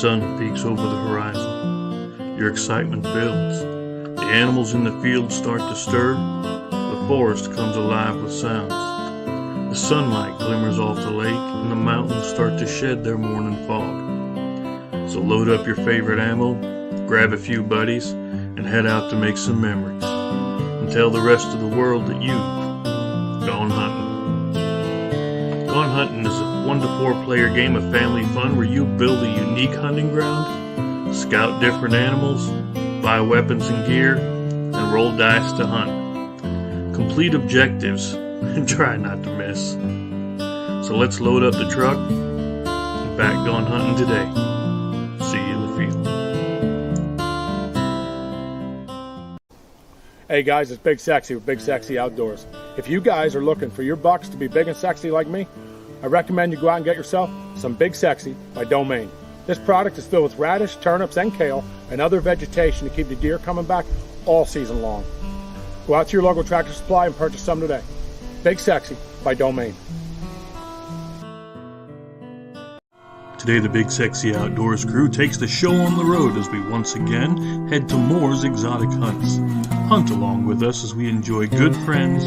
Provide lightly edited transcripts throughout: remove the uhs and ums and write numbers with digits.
sun peeks over the horizon. Your excitement builds. The animals in the field start to stir. The forest comes alive with sounds. The sunlight glimmers off the lake, and the mountains start to shed their morning fog. So load up your favorite ammo, grab a few buddies, and head out to make some memories. And tell the rest of the world that you've gone hunting. Gone Hunting is a 1 to 4 player game of family fun where you build a unique hunting ground, scout different animals, buy weapons and gear, and roll dice to hunt. Complete objectives and try not to miss. So let's load up the truck and back Gone Hunting today. See you in the field. Hey guys, it's Big Sexy with Big Sexy Outdoors. If you guys are looking for your bucks to be big and sexy like me, I recommend you go out and get yourself some Big Sexy by Domain. This product is filled with radish, turnips, and kale, and other vegetation to keep the deer coming back all season long. Go out to your local Tractor Supply and purchase some today. Big Sexy by Domain. Today the Big Sexy Outdoors crew takes the show on the road as we once again head to Moore's Exotic Hunts. Hunt along with us as we enjoy good friends,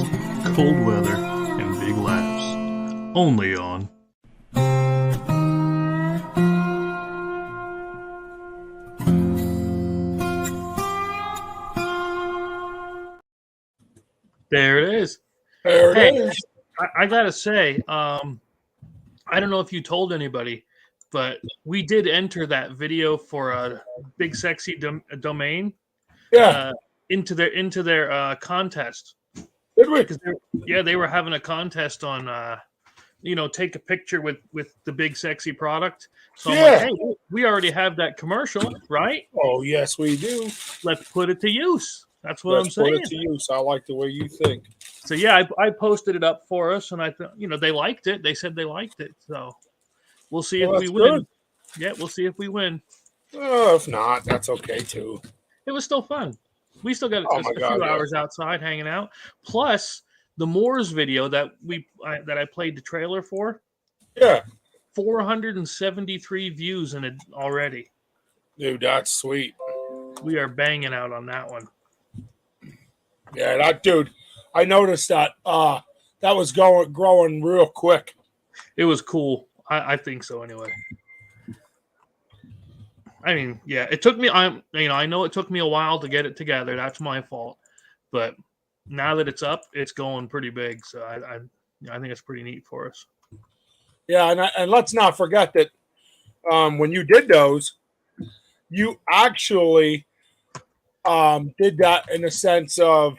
cold weather, and big laughs. Only on There it is. There it is. I gotta say, I don't know if you told anybody, but we did enter that video for a Big Sexy Domain. Yeah. Into their contest. Did we? They were having a contest on take a picture with the Big Sexy product. So I'm like, hey, we already have that commercial, right? Oh yes, we do. Let's put it to use. That's what I'm saying. Put it to use. I like the way you think. So yeah, I posted it up for us, and I thought they liked it. They said they liked it. So we'll see if we win. Good. Yeah, we'll see if we win. If not, that's okay too. It was still fun. We still got a few hours outside hanging out. Plus the Moors video that I played the trailer for. Yeah. 473 views in it already. Dude, that's sweet. We are banging out on that one. Yeah, dude, I noticed that that was growing real quick. It was cool. I think so anyway. I mean, yeah, it took me. I know it took me a while to get it together. That's my fault. But now that it's up, it's going pretty big. So I think it's pretty neat for us. Yeah, and let's not forget that when you did those, you actually did that in the sense of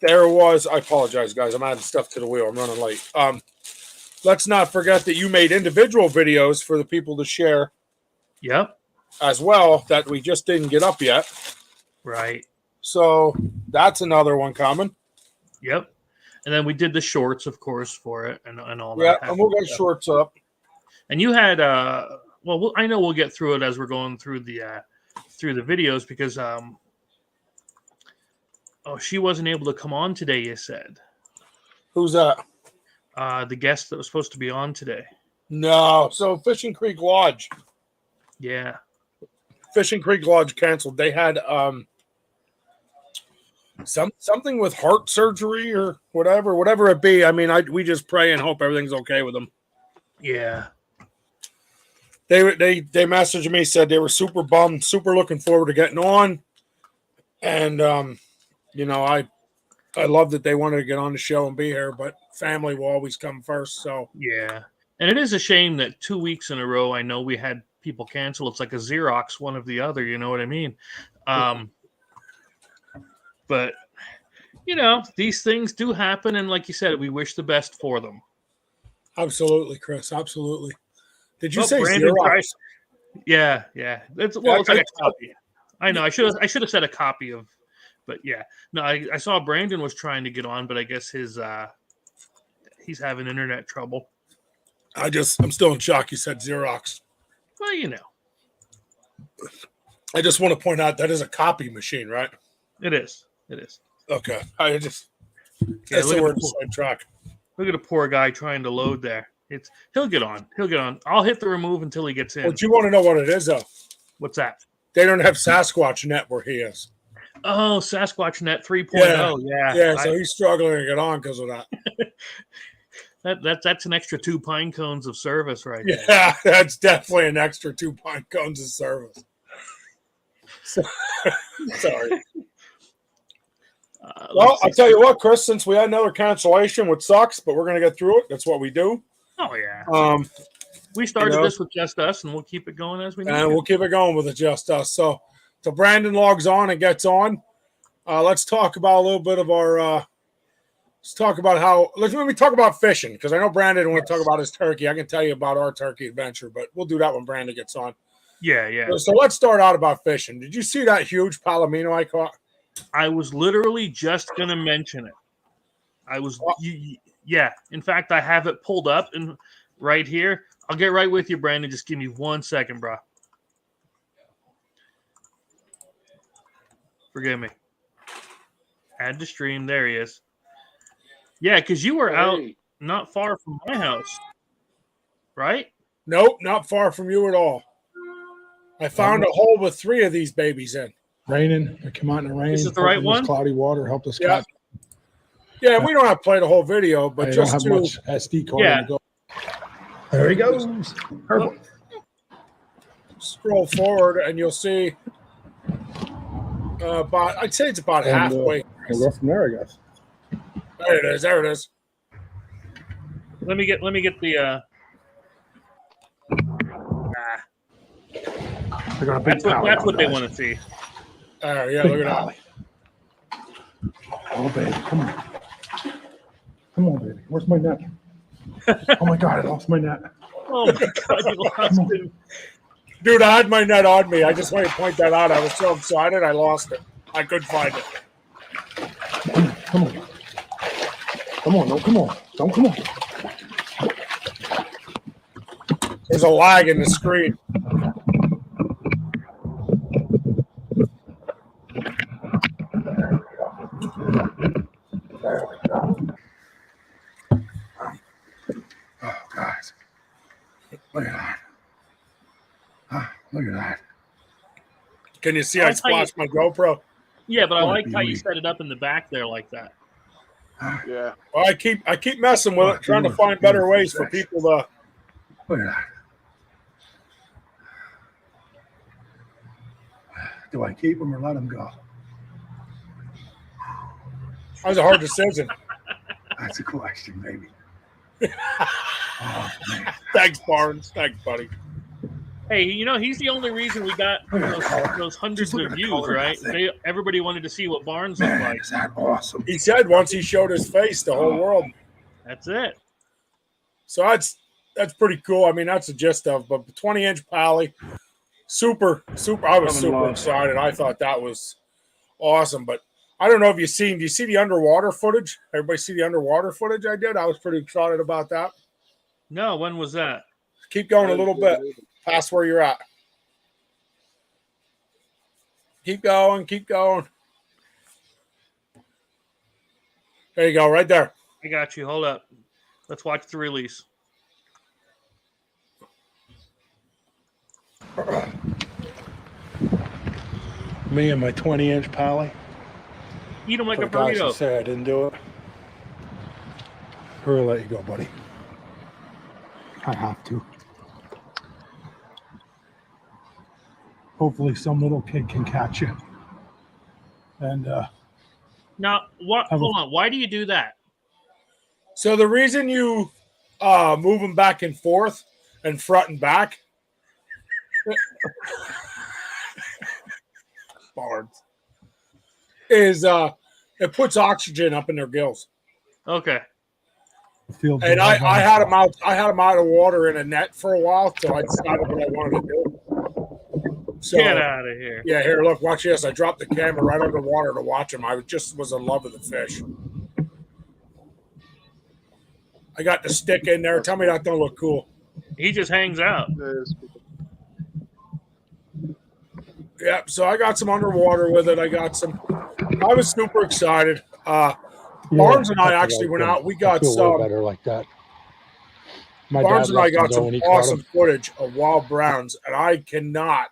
there was. I apologize, guys. I'm adding stuff to the wheel. I'm running late. Let's not forget that you made individual videos for the people to share. Yep. As well, that we just didn't get up yet. Right. So that's another one coming. Yep. And then we did the shorts, of course, for it and all that. Yeah, and we'll get shorts up. And you had I know we'll get through it as we're going through the videos because she wasn't able to come on today, you said. Who's that? The guest that was supposed to be on today. No. So Fishing Creek Lodge. Yeah. Fishing Creek Lodge canceled. They had something with heart surgery or whatever it be. I mean, we just pray and hope everything's okay with them. Yeah. They messaged me, said they were super bummed, super looking forward to getting on. And I love that they wanted to get on the show and be here, but family will always come first. So yeah. And it is a shame that 2 weeks in a row, I know we had people cancel. It's like a Xerox, one of the other, you know what I mean? But, these things do happen. And like you said, we wish the best for them. Absolutely, Chris. Absolutely. Did you say Xerox? Yeah. It's like a copy. I know. I should have said a copy of, but yeah. No, I saw Brandon was trying to get on, but I guess he's having internet trouble. I'm still in shock. You said Xerox. Well, I just want to point out that is a copy machine, right? It is. Okay. Yeah, that's the word sidetrack. Look at a poor guy trying to load there. He'll get on. He'll get on. I'll hit the remove until he gets in. But you want to know what it is, though? What's that? They don't have Sasquatch net where he is. Oh, Sasquatch Net 3.0. Yeah, so he's struggling to get on because of that. That's an extra 2 pine cones of service right there. Yeah, that's definitely an extra 2 pine cones of service. Sorry. Well, I'll tell you what, Chris, since we had another cancellation, which sucks, but we're going to get through it. That's what we do. Oh, yeah. We started this with just us, and we'll keep it going as we need. And we'll keep it going with it just us. So Brandon logs on and gets on. Let's talk about a little bit of our let's talk about fishing, because I know Brandon didn't want to talk about his turkey. I can tell you about our turkey adventure, but we'll do that when Brandon gets on. Yeah. So let's start out about fishing. Did you see that huge palomino I caught? I was literally just going to mention it. Yeah. In fact, I have it pulled up and right here. I'll get right with you, Brandon. Just give me 1 second, bro. Forgive me. Add to stream. There he is. Yeah, because you were out not far from my house, right? Nope, not far from you at all. I found a hole with 3 of these babies in. Raining. It came out in the rain. Is it the right one? Cloudy water helped us catch. Yeah, we don't have to play the whole video, but just don't have much SD card to go. There he goes. Perfect. Scroll forward and you'll see I'd say it's about halfway. We'll go from there, I guess. There it is. Let me get the that's what they want to see. Yeah, look at that. Oh, baby, come on. Come on, baby. Where's my net? Oh, my God, I lost my net. Oh, my God, you lost it. Dude, I had my net on me. I just wanted to point that out. I was so excited, I lost it. I couldn't find it. Come on. Come on, no, come on. Don't come on. There's a lag in the screen. There we go. Oh, guys. Look at that. Look at that. Can you see I splashed my GoPro? Yeah, but I like how you set it up in the back there like that. Yeah. Well, I keep messing with it, trying to find better ways for people to. Look at that. Do I keep them or let them go? That was a hard decision. That's a question, baby. Oh, man. Thanks, Barnes. Thanks, buddy. Hey, he's the only reason we got those hundreds of views, right? Everybody wanted to see what Barnes looked like. Is that awesome? He said once he showed his face, the whole world. That's it. So that's pretty cool. I mean, that's the gist of. But 20-inch Pally, super. I was super excited. I thought that was awesome. But I don't know if do you see the underwater footage? Everybody see the underwater footage I did? I was pretty excited about that. No, when was that? Keep going a little bit past where you're at. Keep going. There you go, right there. I got you. Hold up. Let's watch the release. Me and my 20-inch Pally. Eat them like a burrito. Say I didn't do it. We'll let you go, buddy. I have to. Hopefully some little kid can catch you. And now, hold on. Why do you do that? So the reason you move them back and forth and front and back Barnes is it puts oxygen up in their gills. Okay. And I had them out. I had them out of water in a net for a while till I decided what I wanted to do. So, get out of here. Yeah, here, look, watch this. I dropped the camera right underwater to watch them. I was in love with the fish. I got the stick in there. Tell me that don't look cool. He just hangs out. Yeah, so I got some underwater with it. I was super excited. Barnes and I actually went out. We got some. Better like that. My Barnes dad and I lets them got go some when he caught awesome them. footage of wild browns, and I cannot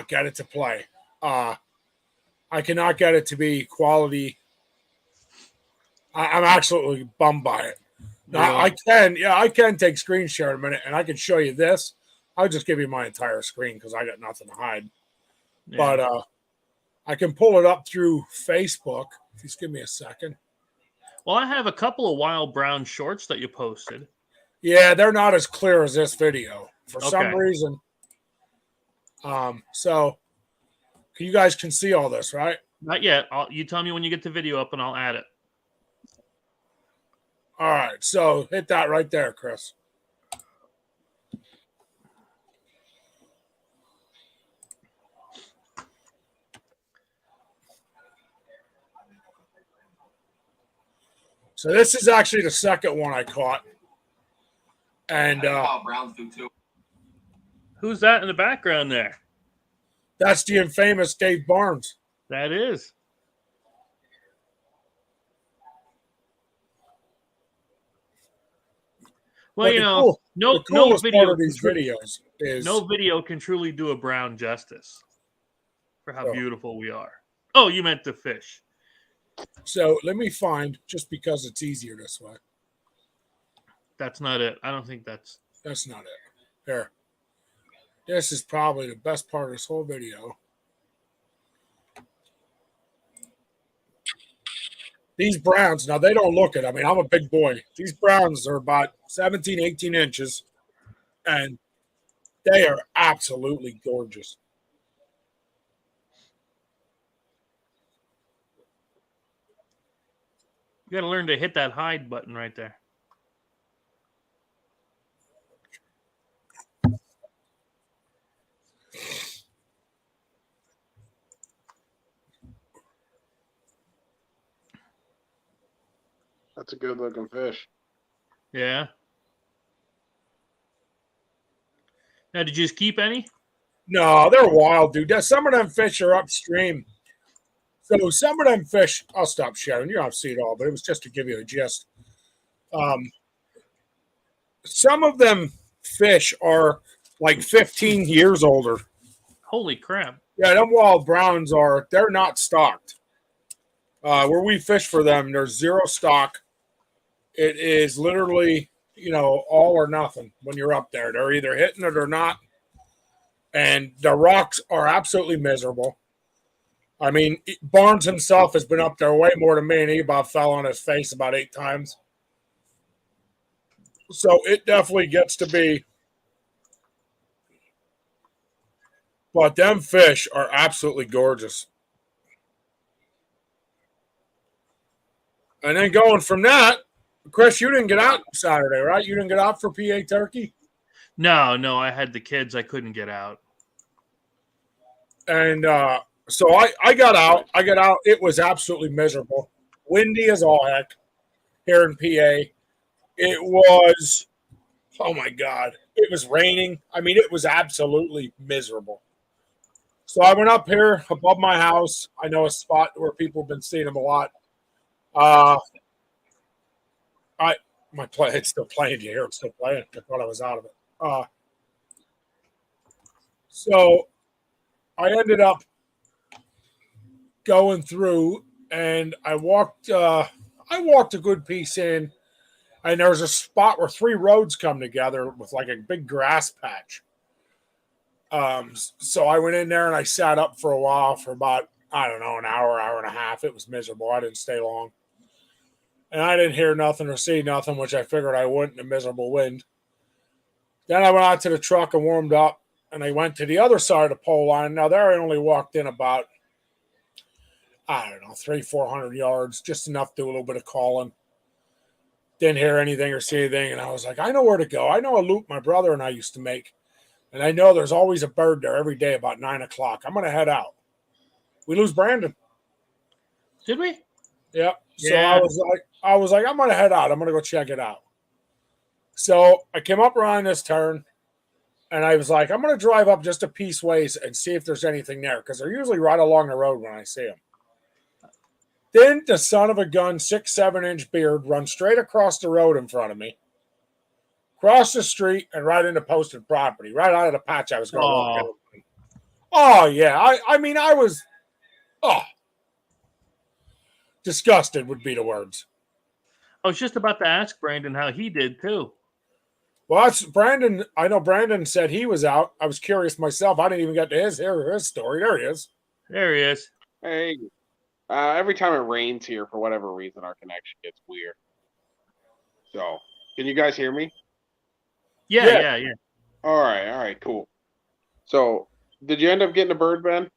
get it to play. I cannot get it to be quality. I'm absolutely bummed by it. Now, Really? I can take screen share in a minute, and I can show you this. I'll just give you my entire screen because I got nothing to hide. Yeah. But I can pull it up through Facebook. Just give me a second. Well, I have a couple of wild brown shorts that you posted. Yeah, they're not as clear as this video for some Okay. reason. So you guys can see all this, right? Not yet. You tell me when you get the video up, and I'll add it. All right, so hit that right there, Chris. So this is actually the second one I caught. And Browns do too. Who's that in the background there? that's the infamous Dave Barnes. That is. Well, But you the know, cool- no the coolest video part of these videos is no video can truly do a brown justice for how Oh. beautiful we are. Oh, you meant the fish. so let me find, just because it's easier this way. That's not it. I don't think that's. That's not it. Here. This is probably the best part of this whole video. These browns, now they don't look it. I mean, I'm a big boy. These browns are about 17, 18 inches, and they are absolutely gorgeous. You got to learn to hit that hide button right there. That's a good looking fish. Yeah. Now, did you just keep any? No, they're wild, dude. Some of them fish are upstream. So some of them fish, I'll stop sharing. You don't have to see it all, but it was just to give you a gist. Some of them fish are like 15 years older. Holy crap. Yeah, them wild browns they're not stocked. Where we fish for them, there's zero stock. It is literally, all or nothing when you're up there. They're either hitting it or not. And the rocks are absolutely miserable. I mean, Barnes himself has been up there way more than me, and he about fell on his face about 8 times. So it definitely gets to be. But them fish are absolutely gorgeous. And then going from that, Chris, you didn't get out Saturday, right? You didn't get out for PA Turkey? No, I had the kids. I couldn't get out. And so I got out. It was absolutely miserable. Windy as all heck here in PA. It was, oh my God, it was raining. I mean, it was absolutely miserable. So I went up here above my house. I know a spot where people have been seeing them a lot. It's still playing. You hear it's still playing. I thought I was out of it. So I ended up going through, and I walked a good piece in, and there was a spot where 3 roads come together with like a big grass patch. So I went in there and I sat up for a while for about, I don't know, an hour and a half. It was miserable. I didn't stay long. And I didn't hear nothing or see nothing, which I figured I wouldn't in a miserable wind. Then I went out to the truck and warmed up, and I went to the other side of the pole line. Now, there I only walked in about, I don't know, 300-400 yards, just enough to do a little bit of calling. Didn't hear anything or see anything, and I was like, I know where to go. I know a loop my brother and I used to make, and I know there's always a bird there every day about 9 o'clock. I'm going to head out. We lose Brandon. Did we? Yep. So Yeah. I was like, I'm going to head out. I'm going to go check it out. So I came up around this turn, and I was like, I'm going to drive up just a piece ways and see if there's anything there, because they're usually right along the road when I see them. Then the son of a gun, 6-7 inch beard, runs straight across the road in front of me. Cross the street and right into posted property, right out of the patch I was going to walk Oh. out. Oh, yeah. I mean, I was, disgusted would be the words. I was just about to ask Brandon how he did too. Well, that's Brandon. I know Brandon said he was out. I was curious myself. I didn't even get to hear his story. There he is. There he is. Hey, every time it rains here, for whatever reason, our connection gets weird. So, can you guys hear me? Yeah. All right, cool. So, did you end up getting a bird, Ben?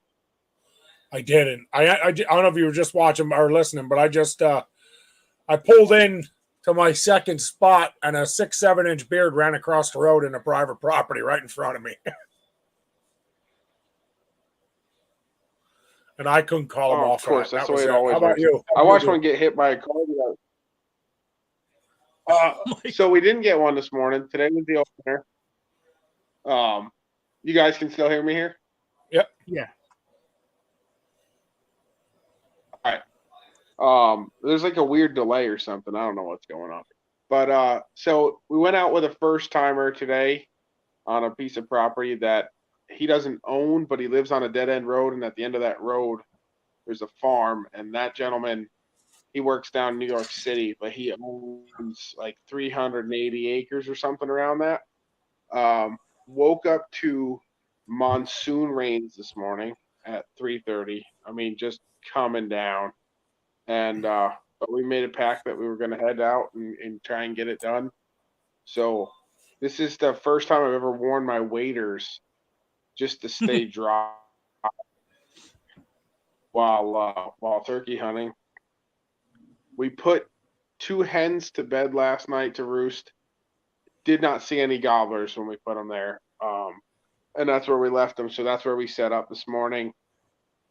I didn't. I don't know if you were just watching or listening, but I just I pulled in to my second spot, and a 6-7 inch beard ran across the road in a private property right in front of me. And I couldn't call him off. Of course, that's the way it How always about works. you? I watched one get hit by a car. So we didn't get one this morning. Today was the opener. You guys can still hear me here? Yep. Yeah. All right. There's like a weird delay or something. I don't know what's going on. But so we went out with a first timer today on a piece of property that he doesn't own, but he lives on a dead end road, and at the end of that road there's a farm, and that gentleman, he works down in New York City, but he owns like 380 acres or something around that. Woke up to monsoon rains this morning at 3:30. I mean, just coming down. And but we made a pact that we were going to head out and try and get it done. So this is the first time I've ever worn my waders just to stay dry while turkey hunting. We put 2 hens to bed last night to roost. Did not see any gobblers when we put them there. And that's where we left them. So that's where we set up this morning.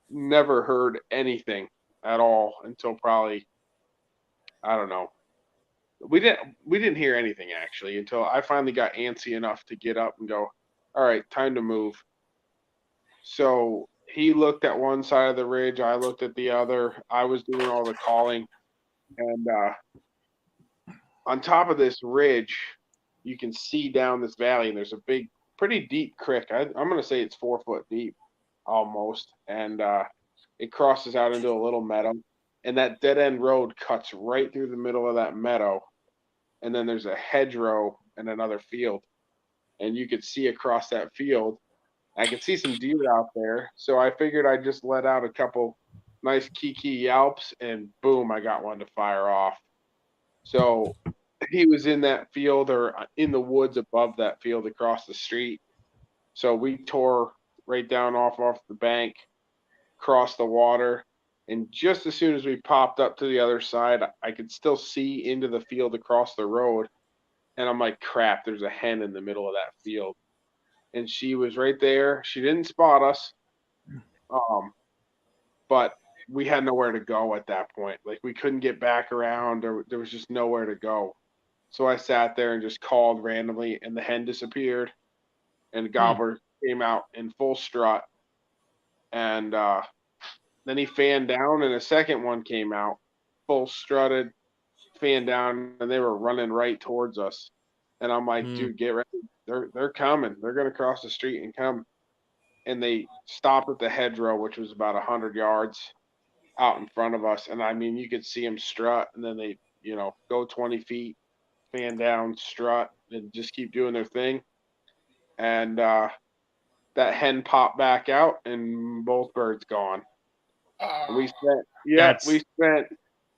Never heard anything at all until probably, I don't know. We didn't hear anything actually until I finally got antsy enough to get up and go, all right, time to move. So he looked at one side of the ridge, I looked at the other. I was doing all the calling. And on top of this ridge, you can see down this valley, and there's a big, pretty deep creek. I'm going to say it's 4 foot deep almost. And it crosses out into a little meadow. And that dead end road cuts right through the middle of that meadow. And then there's a hedgerow and another field. And you could see across that field. I could see some deer out there. So I figured I'd just let out a couple nice kiki yelps, and boom, I got one to fire off. So he was in that field or in the woods above that field across the street. So we tore right down off the bank, crossed the water, and just as soon as we popped up to the other side, I could still see into the field across the road. And I'm like, crap, there's a hen in the middle of that field. And she was right there. She didn't spot us. But we had nowhere to go at that point. Like, we couldn't get back around, or there was just nowhere to go. So I sat there and just called randomly, and the hen disappeared, and the gobbler came out in full strut. And then he fanned down, and a second one came out, full strutted, fanned down, and they were running right towards us. And I'm like, dude, get ready. They're coming. They're going to cross the street and come. And they stopped at the hedgerow, which was about 100 yards out in front of us. And I mean, you could see them strut, and then they, go 20 feet, fan down, strut, and just keep doing their thing. And that hen popped back out, and both birds gone. We spent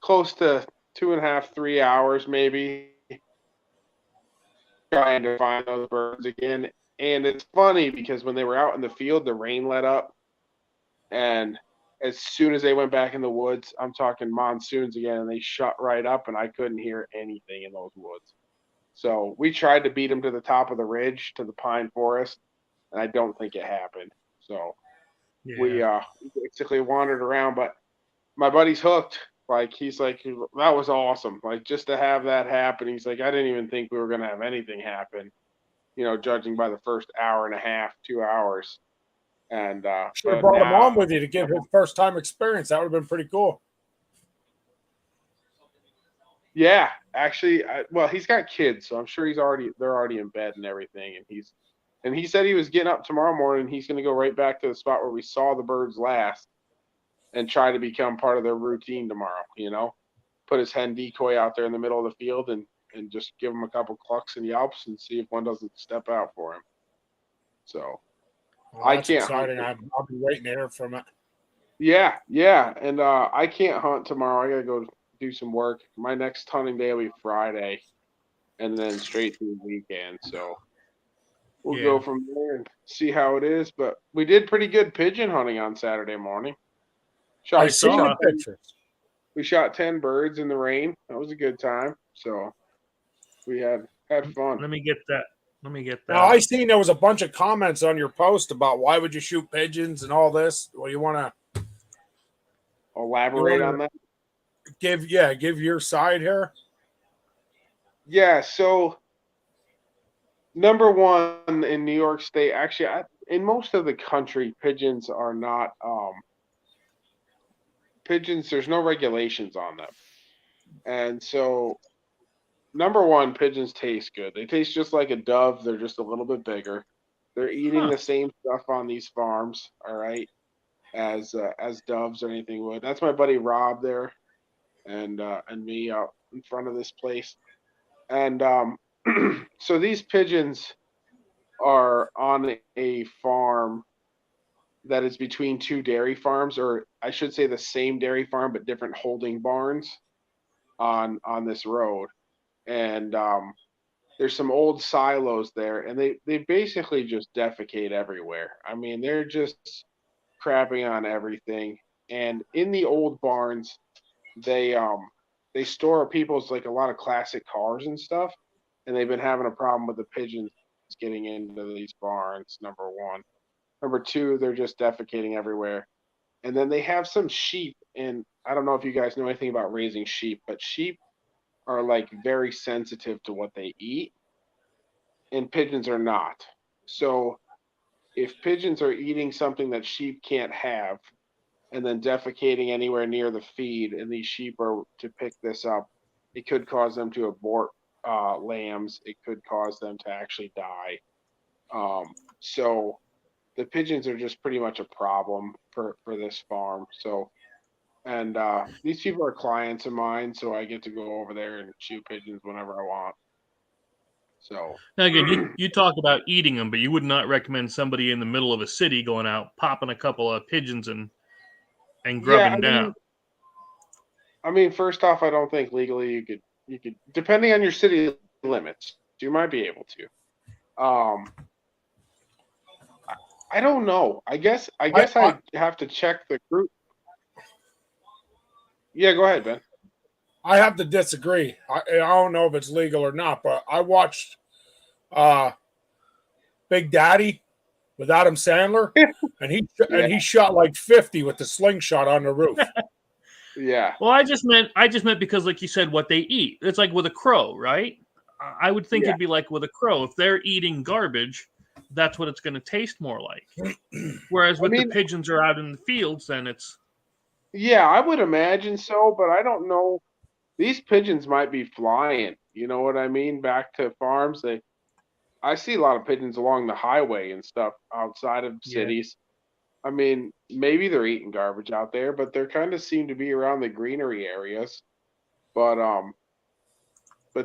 close to 2.5, 3 hours maybe trying to find those birds again. And it's funny because when they were out in the field, the rain let up, and as soon as they went back in the woods, I'm talking monsoons again, and they shut right up, and I couldn't hear anything in those woods. So we tried to beat them to the top of the ridge, to the pine forest, and I don't think it happened. So we basically wandered around, but my buddy's hooked. Like, he's like, that was awesome. Like, just to have that happen. He's like, I didn't even think we were going to have anything happen, judging by the first hour and a half, 2 hours. And should have brought him on with you to give his first time experience. That would have been pretty cool. Yeah, actually, well, he's got kids, so I'm sure they're already in bed and everything. And he said he was getting up tomorrow morning. He's going to go right back to the spot where we saw the birds last and try to become part of their routine tomorrow. Put his hen decoy out there in the middle of the field and just give him a couple clucks and yelps and see if one doesn't step out for him. So Well, I that's can't hunt. exciting. I'll be waiting to hear from it. Yeah, and I can't hunt tomorrow. I gotta go do some work. My next hunting day will be Friday, and then straight through the weekend. So we'll go from there and see how it is. But we did pretty good pigeon hunting on Saturday morning. I seen the pictures. We shot 10 birds in the rain. That was a good time. So we had fun. Let me get that. Now I seen there was a bunch of comments on your post about why would you shoot pigeons and all this. Well, you want to elaborate on that? Give your side here. Yeah. So number one in New York State, actually, in most of the country, pigeons are not pigeons. There's no regulations on them, and so number one, pigeons taste good. They taste just like a dove. They're just a little bit bigger. They're eating the same stuff on these farms, all right, as doves or anything would. That's my buddy Rob there, and me out in front of this place. And so these pigeons are on a farm that is between two dairy farms, or I should say the same dairy farm but different holding barns on this road. And there's some old silos there, and they basically just defecate everywhere. I mean, they're just crapping on everything. And in the old barns, they store people's, like, a lot of classic cars and stuff, and they've been having a problem with the pigeons getting into these barns. Number one. Number two, they're just defecating everywhere. And then they have some sheep, and I don't know if you guys know anything about raising sheep, but sheep are, like, very sensitive to what they eat, and pigeons are not. So if pigeons are eating something that sheep can't have and then defecating anywhere near the feed, and these sheep are to pick this up, it could cause them to abort lambs. It could cause them to actually die. So the pigeons are just pretty much a problem for this farm. So, and these people are clients of mine, so I get to go over there and shoot pigeons whenever I want. So now again, you talk about eating them, but you would not recommend somebody in the middle of a city going out popping a couple of pigeons and grubbing down. I mean, first off, I don't think legally you could, depending on your city limits, you might be able to. I don't know. I guess I have to check the group. Yeah, go ahead, Ben. I have to disagree. I don't know if it's legal or not, but I watched Big Daddy with Adam Sandler, and he shot like 50 with the slingshot on the roof. Yeah. Well, I just meant because, like you said, what they eat. It's like with a crow, right? I would think it'd be like with a crow. If they're eating garbage, that's what it's going to taste more like. Whereas with the pigeons are out in the fields, then it's... Yeah, I would imagine so, but I don't know. These pigeons might be flying, you know what I mean, back to farms. I see a lot of pigeons along the highway and stuff outside of cities. I mean, maybe they're eating garbage out there, but they kind of seem to be around the greenery areas. But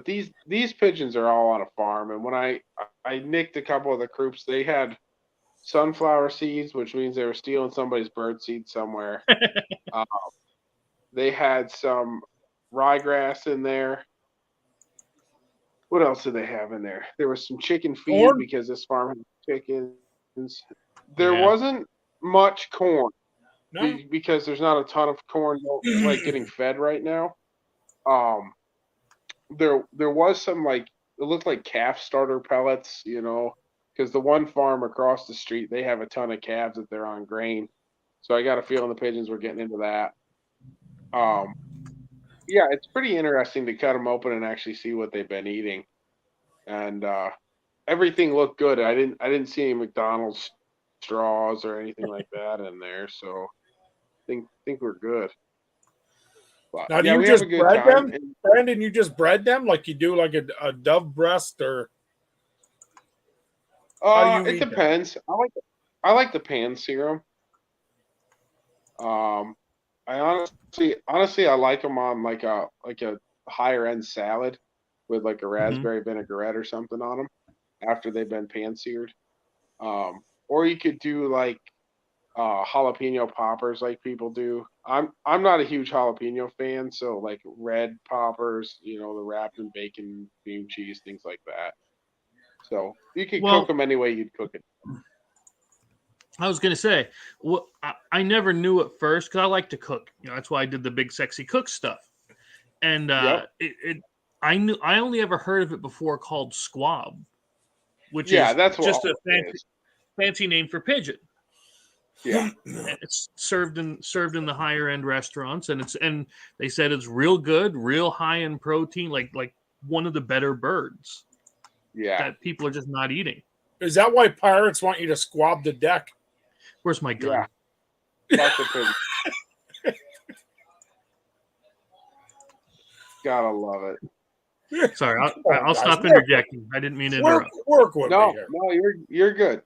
these pigeons are all on a farm, and when I nicked a couple of the croups, they had sunflower seeds, which means they were stealing somebody's bird seed somewhere. They had some ryegrass in there. What else did they have in there? There was some chicken feed because this farm had chickens. There wasn't much corn because there's not a ton of corn like getting fed right now. There was some, like, it looked like calf starter pellets, you know, because the one farm across the street, they have a ton of calves that they're on grain. So I got a feeling the pigeons were getting into that. Yeah, it's pretty interesting to cut them open and actually see what they've been eating. And everything looked good. I didn't see any McDonald's straws or anything like that in there. So I think we're good. But Now, do yeah, you we have just a good bread time. them, Brandon? You just bread them like you do like a dove breast, or how do you It eat them? depends. I like the pan serum. I honestly I like them on like a higher end salad with like a raspberry vinaigrette or something on them after they've been pan seared. Or you could do like jalapeno poppers like people do. I'm not a huge jalapeno fan, so like red poppers, the wrapped in bacon, cream cheese, things like that. So you could cook Well, them any way you'd cook it. I was gonna say, well, I never knew at first because I like to cook. That's why I did the Big Sexy Cook stuff. And Yep. I only ever heard of it before called squab, which Yeah, is that's what just all a it is. fancy name for pigeon. Yeah. And it's served in the higher end restaurants, and they said it's real good, real high in protein, like one of the better birds Yeah. that people are just not eating. Is that why pirates want you to squab the deck? Where's my gun? Yeah. Fuck the pig. Gotta love it. Sorry, I'll guys, stop work interjecting. I didn't mean to interrupt. Work with me No, here. no, you're good.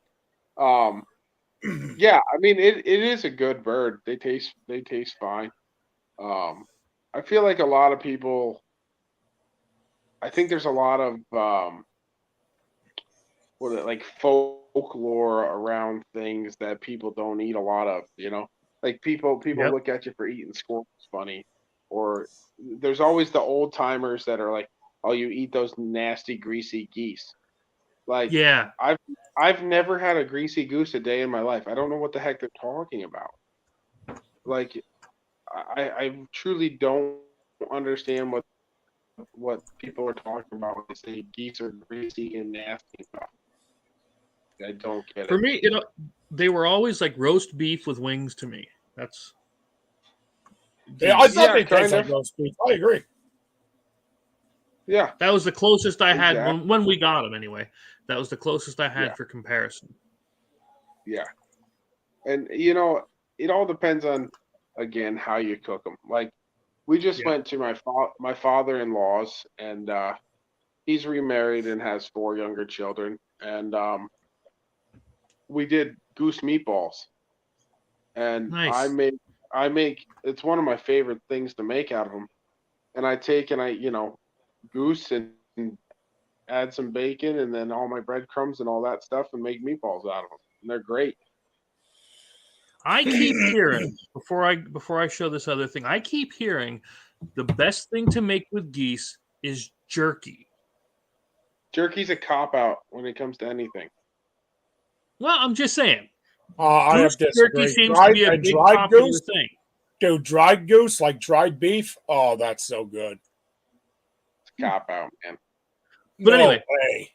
Yeah, I mean it is a good bird. They taste fine. I feel like a lot of people. I think there's a lot of like folklore around things that people don't eat a lot of. Like people Yep. look at you for eating squirrels funny, or there's always the old timers that are like, "Oh, you eat those nasty greasy geese." Like, Yeah, I've never had a greasy goose a day in my life. I don't know what the heck they're talking about. Like, I truly don't understand what people are talking about when they say geese are greasy and nasty. I don't get for it. me, they were always like roast beef with wings to me. That's Yeah, I geese. thought they kind taste like of. roast beef. I agree. Yeah, That was the closest I had exactly. when we got them. Anyway, that was the closest I had Yeah. for comparison. Yeah, and it all depends on again how you cook them. Like, we just Yeah. went to my father-in-law's, and he's remarried and has 4 younger children, and we did goose meatballs, and Nice. I make it's one of my favorite things to make out of them, and I take and I goose and add some bacon and then all my breadcrumbs and all that stuff and make meatballs out of them, and they're great. I keep hearing before I show this other thing. I keep hearing the best thing to make with geese is jerky. Jerky's a cop out when it comes to anything. Well, I'm just saying. I have Goose jerky disagreed. seems to be a big dried popular goose, thing. dude. Dried goose, like dried beef. Oh, that's so good. It's a cop out, man. But No anyway. way.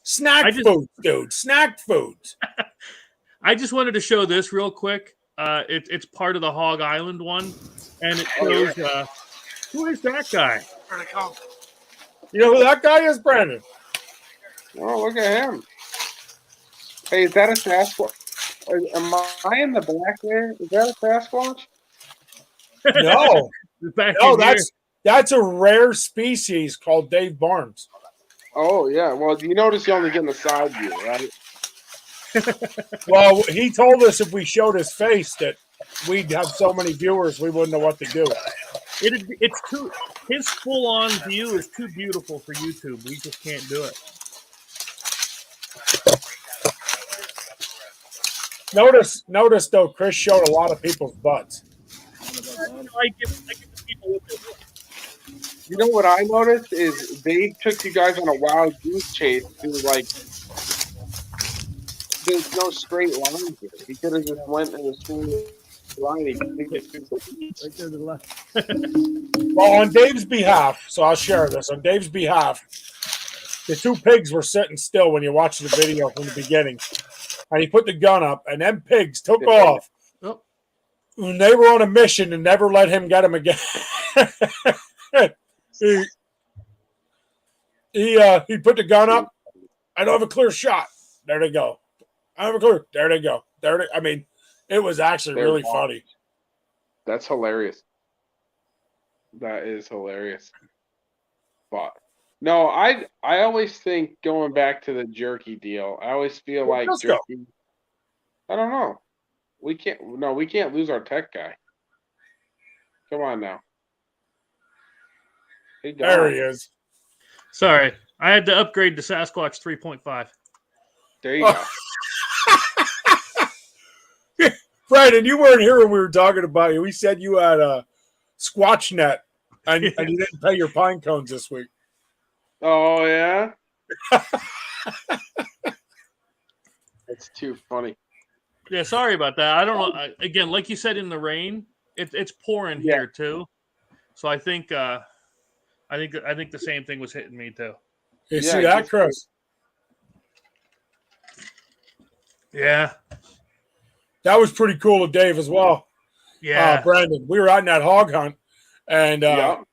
Snack just- food, dude. Snack foods. I just wanted to show this real quick. It's part of the Hog Island one, and it shows who is that guy? You know who that guy is, Brandon? Oh, look at him. Hey, is that a Sasquatch? Am I in the back there? Is that a Sasquatch? No, Back no, in here. that's a rare species called Dave Barnes. Oh, yeah. Well, you notice you only get the side view, right? Well, he told us if we showed his face that we'd have so many viewers we wouldn't know what to do. It's too his full on view is too beautiful for YouTube. We just can't do it. Notice though, Chris showed a lot of people's butts. I give the people what they want. You know what I noticed is they took you guys on a wild goose chase through like there's no straight line here. He could have just went in a straight line. He could get through the Right there to the left. Well, on Dave's behalf, so I'll share this. On Dave's behalf, the 2 pigs were sitting still when you watch the video from the beginning. And he put the gun up, and them pigs took off. Oh. And they were on a mission and never let him get them again. he put the gun up. I don't have a clear shot. There they go. I have a clear. There they go. I mean, it was actually They're really wild. funny. That's hilarious. That is hilarious. But no, I always think going back to the jerky deal. I always feel Well, like let's go. jerky. I don't know. We can't lose our tech guy. Come on now. Hey, There he Dom. is. Sorry, I had to upgrade to Sasquatch 3.5. There you go. Brandon, you weren't here when we were talking about you. We said you had a Squatch net and you didn't pay your pine cones this week. Oh yeah. That's too funny. Yeah, sorry about that. I don't know. Again, like you said, in the rain, it's pouring Yeah. here too. So I think the same thing was hitting me too. You Yeah, see it that, gets- Chris? Yeah, That was pretty cool of Dave as well. yeah. Brandon, we were out in that hog hunt, and Yeah.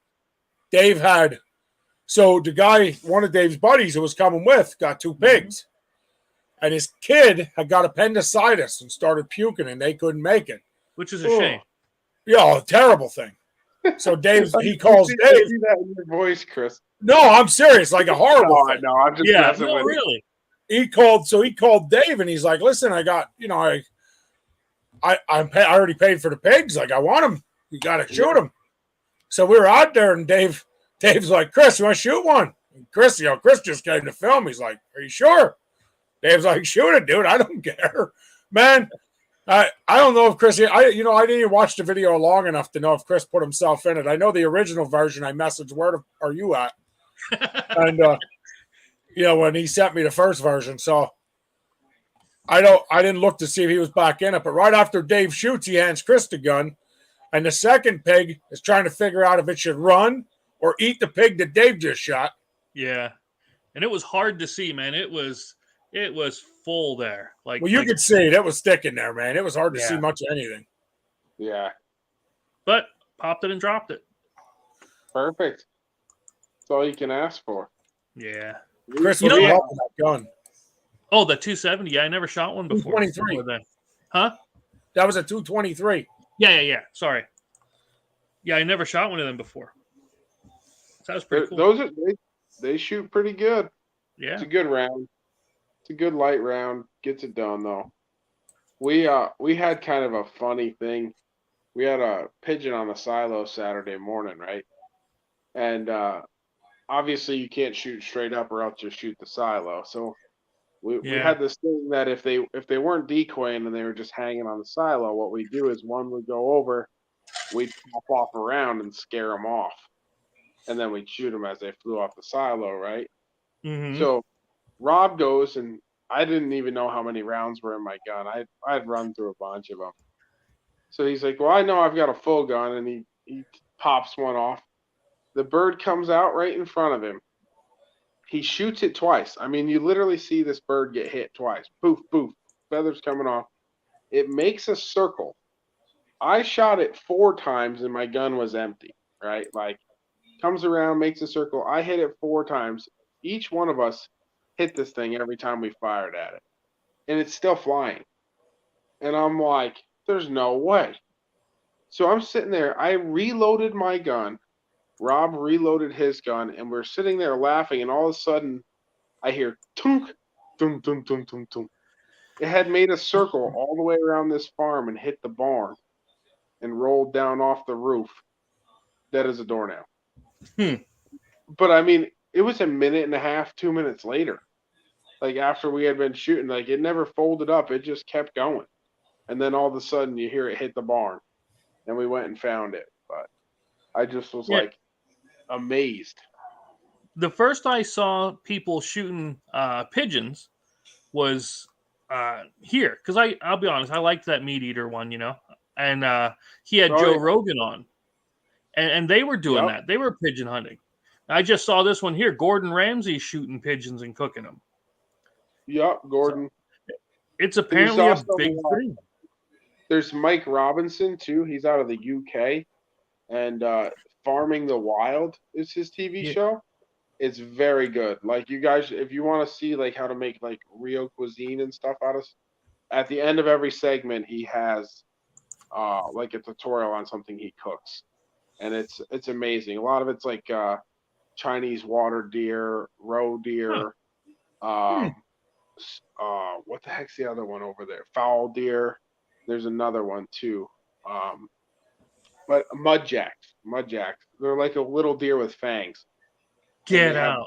Dave had so the guy, one of Dave's buddies who was coming with, got 2 pigs, and his kid had got appendicitis and started puking, and they couldn't make it. Which is a shame. Yeah, a terrible thing. So he calls I Dave. see that in your voice, Chris. No, I'm serious, like a horrible No, thing. no, I'm just Yeah, messing no, with really. He called Dave, and he's like, "Listen, I got I already paid for the pigs. Like, I want them. You got to shoot them." So we were out there, and Dave's like, "Chris, you want to shoot one?" And Chris just came to film. He's like, "Are you sure?" Dave's like, "Shoot it, dude. I don't care, man." I don't know if Chris. I didn't even watch the video long enough to know if Chris put himself in it. I know the original version. I messaged, "Where are you at?" And when he sent me the first version, so I didn't look to see if he was back in it. But right after Dave shoots, he hands Chris the gun, and the second pig is trying to figure out if it should run or eat the pig that Dave just shot. Yeah, and it was hard to see, man. It was full there. Like, Well, you like, could see it was sticking there, man. It was hard to see Yeah. much of anything. Yeah, but popped it and dropped it. perfect. That's all you can ask for. Yeah. Chris You was know- loving that gun. Oh, the 270. Yeah, I never shot one before. 223. Before then. Huh? That was a 223. Yeah. Sorry. Yeah, I never shot one of them before. So that was pretty cool. Those they shoot pretty good. Yeah. It's a good round. It's a good light round. Gets it done though. We had kind of a funny thing. We had a pigeon on the silo Saturday morning, right? And obviously you can't shoot straight up or else you shoot the silo. So we had this thing that if they weren't decoying and they were just hanging on the silo, what we do is one would go over, we'd pop off around and scare them off, and then we'd shoot them as they flew off the silo, right? Mhm. So Rob goes, and I didn't even know how many rounds were in my gun. I'd run through a bunch of them. So he's like, "Well, I know I've got a full gun," and he pops one off. The bird comes out right in front of him. He shoots it twice. I mean, you literally see this bird get hit twice. Poof, poof, feathers coming off. It makes a circle. I shot it 4 times and my gun was empty, right? Like, comes around, makes a circle. I hit it 4 times. Each one of us hit this thing every time we fired at it. And it's still flying. And I'm like, there's no way. So I'm sitting there. I reloaded my gun. Rob reloaded his gun, and we're sitting there laughing, and all of a sudden, I hear tunk, tunk, tunk, tunk, tunk, tunk. It had made a circle all the way around this farm and hit the barn and rolled down off the roof. Dead as a doornail. But I mean, it was a minute and a half, 2 minutes later. Like after we had been shooting, like it never folded up. It just kept going. And then all of a sudden you hear it hit the barn. And we went and found it. But I just was like amazed. The first I saw people shooting pigeons was here, because I'll be honest, I liked that meat eater one, and he had Joe Rogan on, and they were doing that. They were pigeon hunting. I just saw this one here, Gordon Ramsay shooting pigeons and cooking them. Yep, Gordon. So it's apparently a big thing. There's Mike Robinson too. He's out of the UK, and Farming the Wild is his TV show. It's very good. Like you guys, if you want to see like how to make like real cuisine and stuff out of, at the end of every segment, he has like a tutorial on something he cooks. and it's amazing. A lot of it's like Chinese water deer, roe deer. What the heck's the other one over there? Fowl deer. There's another one too. But mudjacks. They're like a little deer with fangs. Get out.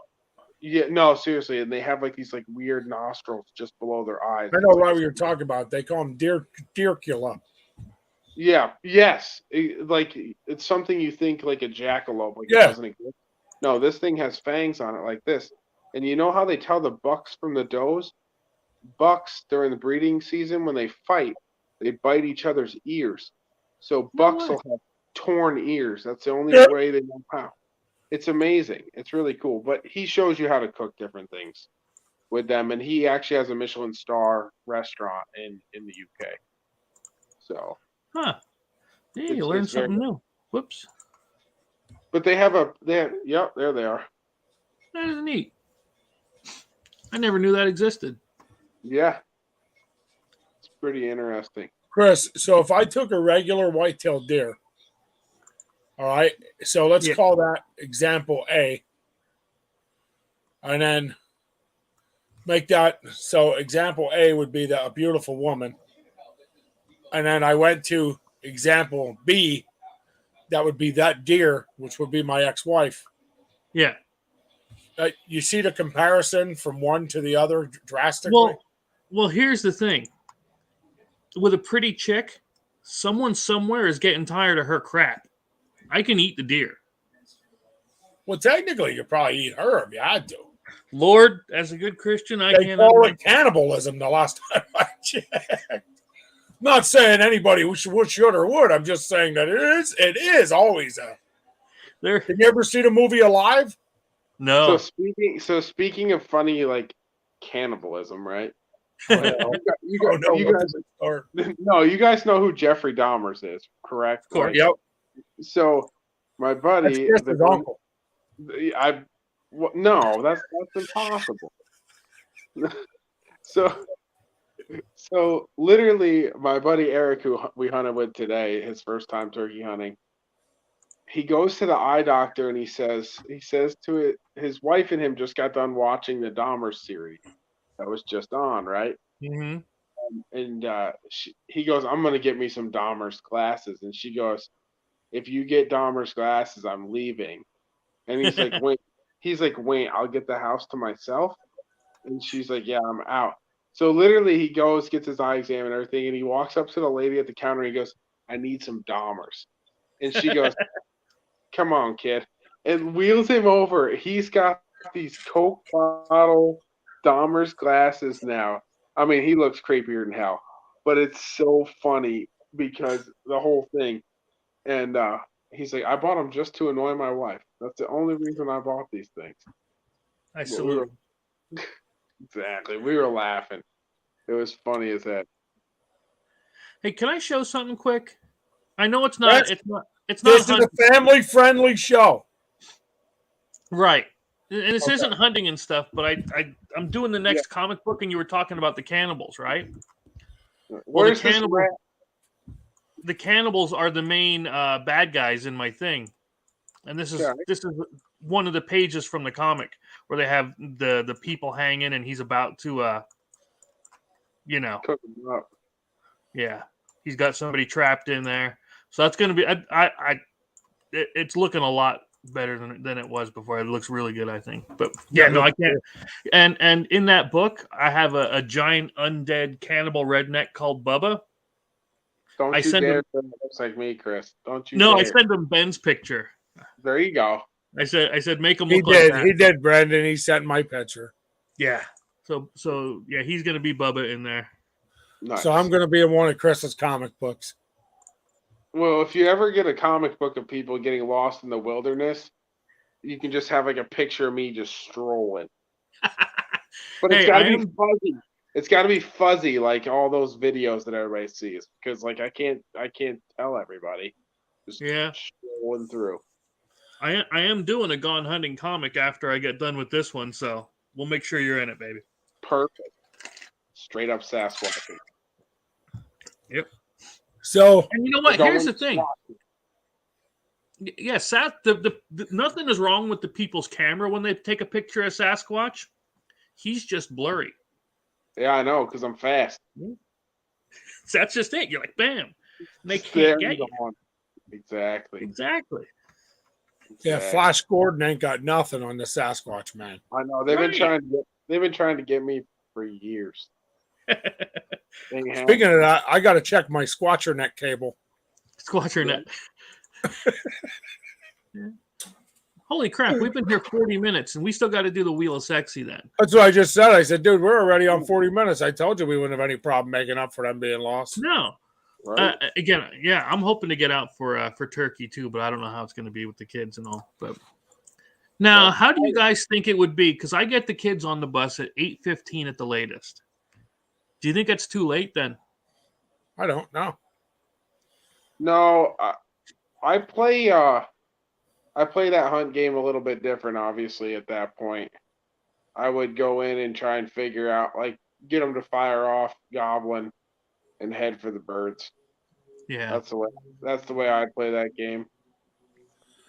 Yeah, no, seriously, and they have like these like weird nostrils just below their eyes. I know what you're talking about. They call them deer killer. Yeah, yes. Like it's something you think like a jackalope, like Yeah. it doesn't exist. No, this thing has fangs on it like this. And you know how they tell the bucks from the does? Bucks during the breeding season when they fight, they bite each other's ears. So bucks will have torn ears. That's the only way they know how. It's amazing. It's really cool. But he shows you how to cook different things with them, and he actually has a Michelin star restaurant in the UK. So, Yeah, you learn something new. Whoops. But yep, there they are. That is neat. I never knew that existed. Yeah. It's pretty interesting. Chris, so if I took a regular white-tailed deer, all right, so let's call that example A, and then make that, so example A would be a beautiful woman, and then I went to example B, that would be that deer, which would be my ex-wife. Yeah. You see the comparison from one to the other drastically? Well, here's the thing. With a pretty chick, someone somewhere is getting tired of her crap. I can eat the deer. Well, technically, you probably eat her if you had to. Lord, as a good Christian, I They can't. call it cannibalism the last time I checked. Not saying anybody should or would. I'm just saying that it is always a. There. Did you ever see the movie Alive? No. So speaking of funny like cannibalism, right? You guys know who Jeffrey Dahmers is, correct? Of course. Yep. So my buddy, that's his uncle. No, that's impossible. So literally, my buddy Eric, who we hunted with today, his first time turkey hunting, he goes to the eye doctor and he says to it, his wife and him just got done watching the Dahmer series that was just on, right? Mm-hmm. And he goes, I'm gonna get me some Dahmer's glasses, and she goes, if you get Dahmer's glasses, I'm leaving. And he's like, wait, I'll get the house to myself. And she's like, yeah, I'm out. So literally, he goes, gets his eye exam and everything, and he walks up to the lady at the counter. And he goes, I need some Dahmers. And she goes, come on, kid, and wheels him over. He's got these Coke bottle Dahmer's glasses now. I mean, he looks creepier than hell, but it's so funny because the whole thing. And he's like, I bought them just to annoy my wife. That's the only reason I bought these things. I salute. Exactly. We were laughing. It was funny as that. Hey, can I show something quick? I know it's not. It's not. This is a family-friendly show, right? And this isn't hunting and stuff. But I'm doing the next comic book, and you were talking about the cannibals, right? Where's the cannibals are the main bad guys in my thing, and this is one of the pages from the comic where they have the people hanging, and he's about to cook them up. Yeah, he's got somebody trapped in there, so that's going to be it's looking a lot better than it was before. It looks really good, I think. But I can't. And in that book, I have a giant undead cannibal redneck called Bubba. Don't you dare say it looks like me, Chris. Don't you? No, dare. I sent him Ben's picture. There you go. I said make him look like that. He did, Brandon. He sent my picture. Yeah. So yeah, he's gonna be Bubba in there. Nice. So I'm gonna be in one of Chris's comic books. Well, if you ever get a comic book of people getting lost in the wilderness, you can just have like a picture of me just strolling. But it's gotta be fuzzy. It's got to be fuzzy, like all those videos that everybody sees, because like I can't tell everybody. Just scrolling through. I am doing a Gone Hunting comic after I get done with this one, so we'll make sure you're in it, baby. Perfect. Straight up Sasquatch. Yep. So, and you know what? Here's the thing. Yeah, nothing is wrong with the people's camera when they take a picture of Sasquatch. He's just blurry. Yeah, I know, because I'm fast. So that's just it. You're like, bam. And they There can't get you you. go. Exactly. Exactly. Yeah, Flash Gordon ain't got nothing on the Sasquatch, man. I know they've been trying to get me for years. Speaking of that, I got to check my Squatcher Net cable. Squatcher Net. Yeah. Holy crap, we've been here 40 minutes and we still got to do the Wheel of Sexy then. That's what I just said. I said, dude, we're already on 40 minutes. I told you we wouldn't have any problem making up for them being lost. No. Right? Again, yeah, I'm hoping to get out for Turkey too, but I don't know how it's going to be with the kids and all. But now, how do you guys think it would be? Because I get the kids on the bus at 8:15 at the latest. Do you think it's too late then? I don't know. No, I play that hunt game a little bit different. Obviously, at that point, I would go in and try and figure out, like, get them to fire off goblin and head for the birds. Yeah, that's the way I'd play that game.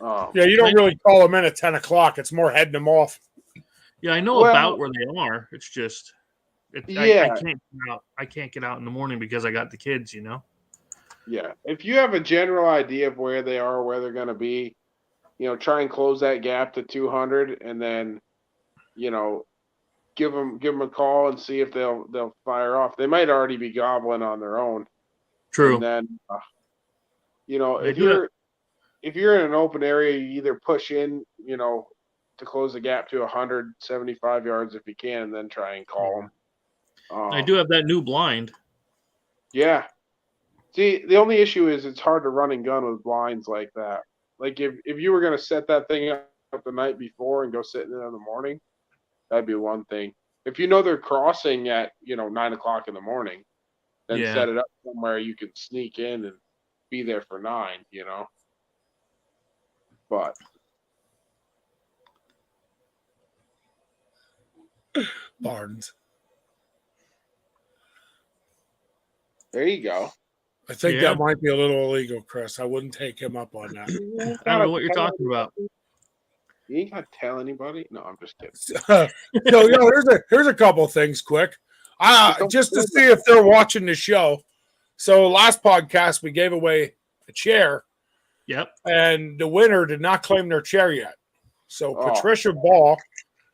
Yeah, you don't really call them in at 10 o'clock. It's more heading them off. Yeah, I know about where they are. It's just, I can't get out in the morning because I got the kids. You know. Yeah, if you have a general idea of where they are, where they're going to be, try and close that gap to 200, and then, give them a call and see if they'll fire off. They might already be gobbling on their own. True. And then, if you're in an open area, you either push in, to close the gap to 175 yards if you can, and then try and call them. I do have that new blind. Yeah. See, the only issue is it's hard to run and gun with blinds like that. Like if you were going to set that thing up the night before and go sit in it in the morning, that'd be one thing. If you know they're crossing at 9 o'clock in the morning, then set it up somewhere you can sneak in and be there for 9. But Barnes. There you go. I think that might be a little illegal, Chris. I wouldn't take him up on that. I don't know what you're talking about. You ain't got to tell anybody. No, I'm just kidding. So, here's a couple of things quick. Just to see if they're watching the show. So last podcast, we gave away a chair. Yep. And the winner did not claim their chair yet. So Patricia Ball,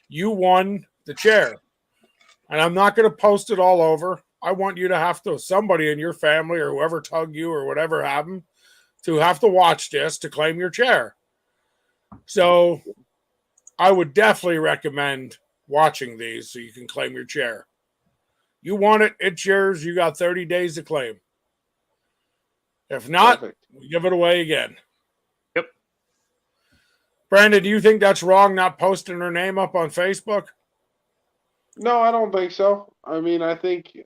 you won the chair. And I'm not going to post it all over. I want you to have to, somebody in your family or whoever tugged you or whatever happened, to have to watch this to claim your chair. So I would definitely recommend watching these so you can claim your chair. You want it, it's yours. You got 30 days to claim. If not, we give it away again. Yep. Brandon, do you think that's wrong, not posting her name up on Facebook? No, I don't think so. I mean, I think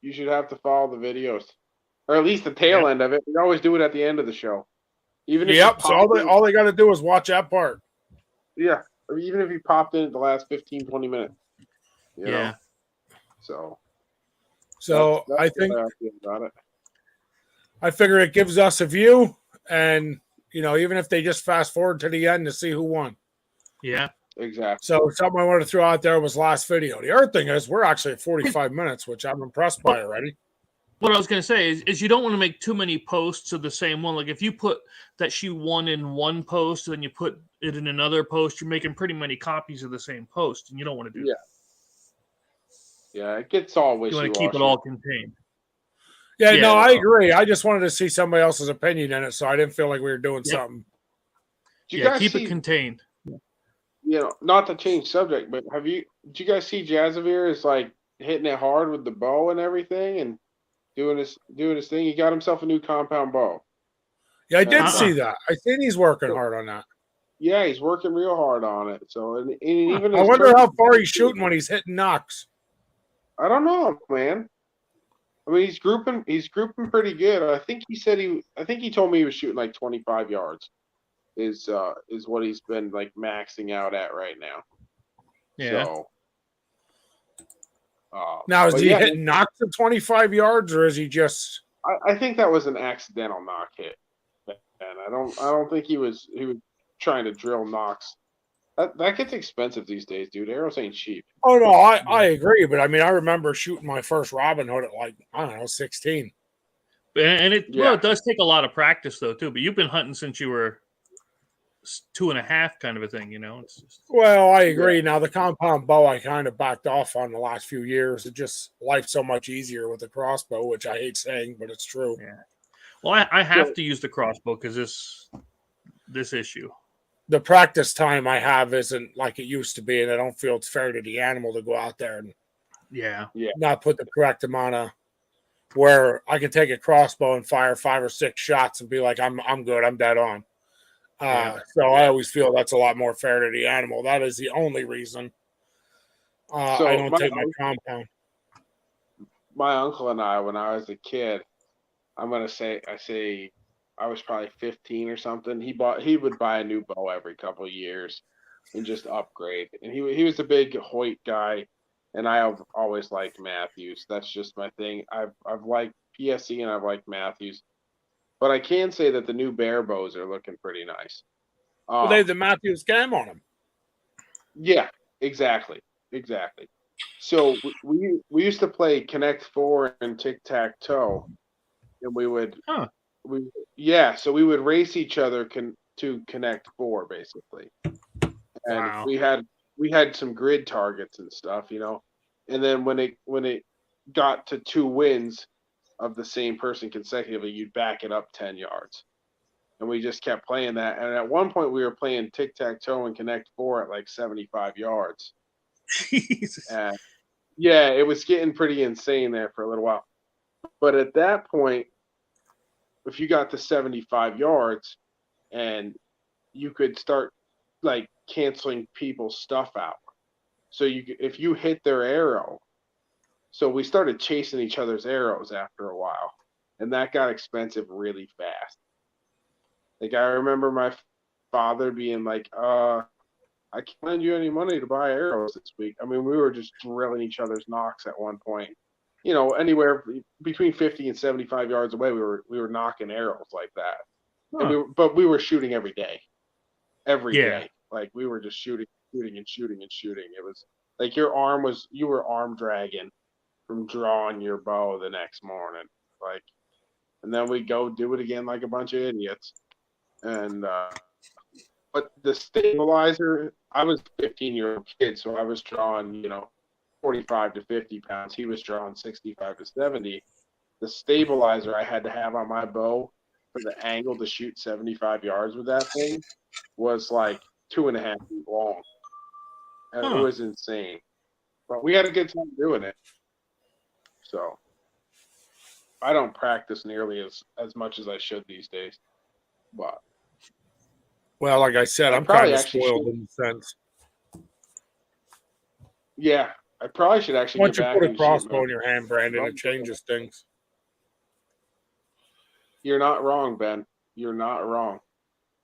you should have to follow the videos, or at least the tail end of it. We always do it at the end of the show. Even if so all they got to do is watch that part. Yeah, or even if you popped in at the last 15, 20 minutes. You know? So that's I think how I feel about it. I figure it gives us a view, and even if they just fast forward to the end to see who won. Yeah. Exactly. So something I wanted to throw out there was last video. The other thing is we're actually at 45 minutes, which I'm impressed by already. What I was going to say is you don't want to make too many posts of the same one. Like if you put that she won in one post and then you put it in another post, you're making pretty many copies of the same post, and you don't want to do that. Yeah, it gets all wishy-washy. You want to keep it all contained. Yeah, no, I agree. I just wanted to see somebody else's opinion in it, so I didn't feel like we were doing something. Keep it contained. Not to change subject, but did you guys see Jazzavir is like hitting it hard with the bow and everything and doing his thing? He got himself a new compound bow. Yeah, I did see that. I think he's working hard on that. Yeah, he's working real hard on it. So, and even I wonder how far he's shooting when he's hitting knocks. I don't know, man. I mean, he's grouping pretty good. I think he told me he was shooting like 25 yards. Is what he's been like maxing out at right now. Yeah. So, now is he hitting knocks at 25 yards, or is he just? I think that was an accidental knock hit, and I don't think he was trying to drill knocks. That gets expensive these days, dude. Arrows ain't cheap. Oh no, I agree, but I mean, I remember shooting my first Robin Hood at like, I don't know, 16. And it Yeah. it does take a lot of practice though too. But you've been hunting since you were 2.5, kind of a thing, you know. It's just, Well, I agree. Now the compound bow, I kind of backed off on the last few years. It just life's so much easier with the crossbow, which I hate saying, but it's true. yeah. Well, I have to use the crossbow because this issue. The practice time I have isn't like it used to be, and I don't feel it's fair to the animal to go out there and Yeah. not put the correct amount of where I can take a crossbow and fire 5 or 6 shots and be like, I'm good, I'm dead on. So I always feel that's a lot more fair to the animal. That is the only reason So I don't take my compound. My uncle and I, when I was a kid, I was probably 15 or something. He would buy a new bow every couple of years and just upgrade. And he was a big Hoyt guy, and I have always liked Matthews. That's just my thing. I've liked PSE and I've liked Matthews, but I can say that the new Bear bows are looking pretty nice. Well, they have the Matthews cam on them. Yeah, exactly. So we used to play Connect Four and Tic Tac Toe, and we would so we would race each other to Connect Four basically, and we had some grid targets and stuff, you know, and then when it got to 2 wins of the same person consecutively, you'd back it up 10 yards. And we just kept playing that. And at one point we were playing tic-tac-toe and Connect Four at like 75 yards. Jesus. And yeah, it was getting pretty insane there for a little while. But at that point, if you got to 75 yards and you could start like canceling people's stuff out. So if you hit their arrow, so we started chasing each other's arrows after a while, and that got expensive really fast. Like I remember my father being like, I can't lend you any money to buy arrows this week. I mean, we were just drilling each other's knocks at one point. You know, anywhere between 50 and 75 yards away, we were knocking arrows like that. Huh. And we were shooting every day. Every Yeah. day. Like we were just shooting. It was like you were arm dragging from drawing your bow the next morning. Like, and then we go do it again like a bunch of idiots. And but the stabilizer, I was a 15-year-old kid, so I was drawing, you know, 45 to 50 pounds. He was drawing 65 to 70. The stabilizer I had to have on my bow for the angle to shoot 75 yards with that thing was like 2.5 feet long. And it was insane. But we had a good time doing it. So I don't practice nearly as much as I should these days. But Well, like I said, I'm kind of spoiled in the sense. Yeah, I probably should actually Once get you back put a into crossbow shooting. in your hand, Brandon, it changes things. You're not wrong, Ben. You're not wrong.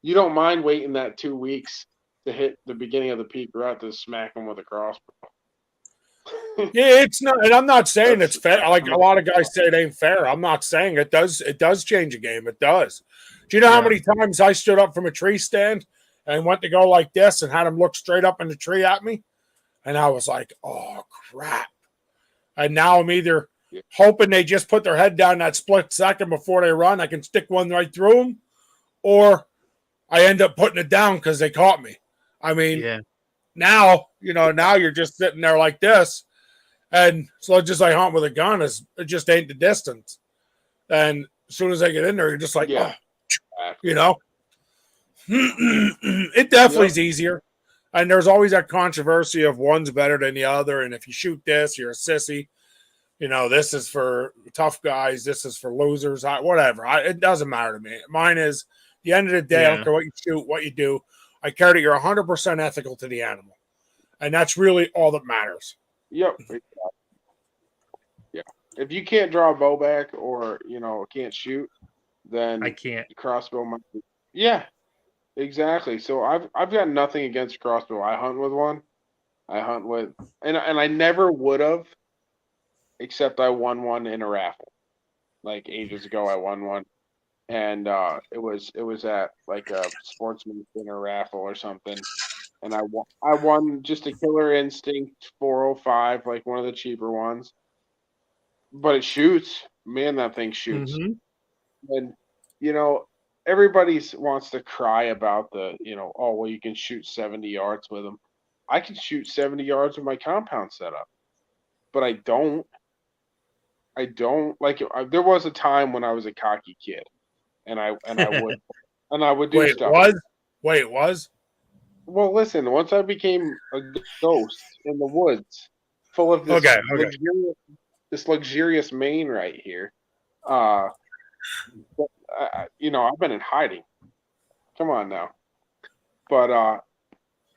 You don't mind waiting that 2 weeks to hit the beginning of the peak route to smack them with a crossbow. Yeah, it's not, and I'm not saying it's fair. Like a lot of guys say it ain't fair. I'm not saying it does. It does change a game. It does. Do you know how many times I stood up from a tree stand and went to go like this and had them look straight up in the tree at me, and I was like, "Oh crap!" And now I'm either hoping they just put their head down that split second before they run. I can stick one right through them, or I end up putting it down because they caught me. I mean, now you're just sitting there like this. And so just like hunt with a gun, it just ain't the distance. And as soon as I get in there, you're just like, you know, it definitely is easier. And there's always that controversy of one's better than the other. And if you shoot this, you're a sissy. You know, this is for tough guys. This is for losers. Whatever. It doesn't matter to me. Mine is, at the end of the day, I don't care what you shoot, what you do. I care that you're 100% ethical to the animal. And that's really all that matters. Yep. Yeah. If you can't draw a bow back or, you know, can't shoot, then I can't. Crossbow might be. Yeah. Exactly. So I've got nothing against crossbow. I hunt with one. I hunt with and I never would have, except I won one in a raffle. Like ages ago I won one. and it was at like a sportsman's dinner raffle or something, and I won just a Killer Instinct 405, like one of the cheaper ones, but it shoots. Man, that thing shoots. Mm-hmm. And you know, everybody wants to cry about the, oh well, you can shoot 70 yards with them. I can shoot 70 yards with my compound setup, but I don't. I don't like it. There was a time when I was a cocky kid, and I would do Wait, stuff. was? Well, listen. Once I became a ghost in the woods, full of this Okay. luxurious mane right here, uh, I've been in hiding. Come on now, but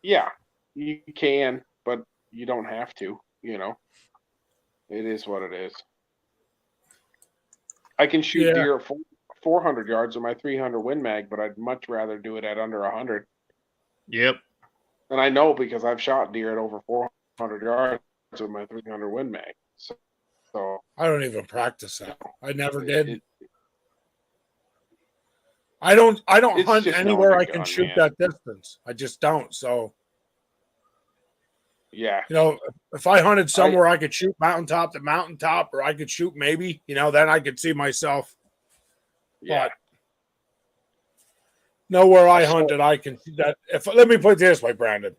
yeah, you can, but you don't have to. It is what it is. I can shoot deer at 400 yards with my 300 Win Mag, but I'd much rather do it at under 100. Yep. And I know because I've shot deer at over 400 yards with my 300 Win Mag. So I don't even practice that. I never did. I don't hunt anywhere I can shoot that distance. I just don't. So yeah, if I hunted somewhere I could shoot mountaintop to mountaintop, or I could shoot maybe, then I could see myself. Yeah. But nowhere I hunted, I can see that. Let me put it this way, Brandon.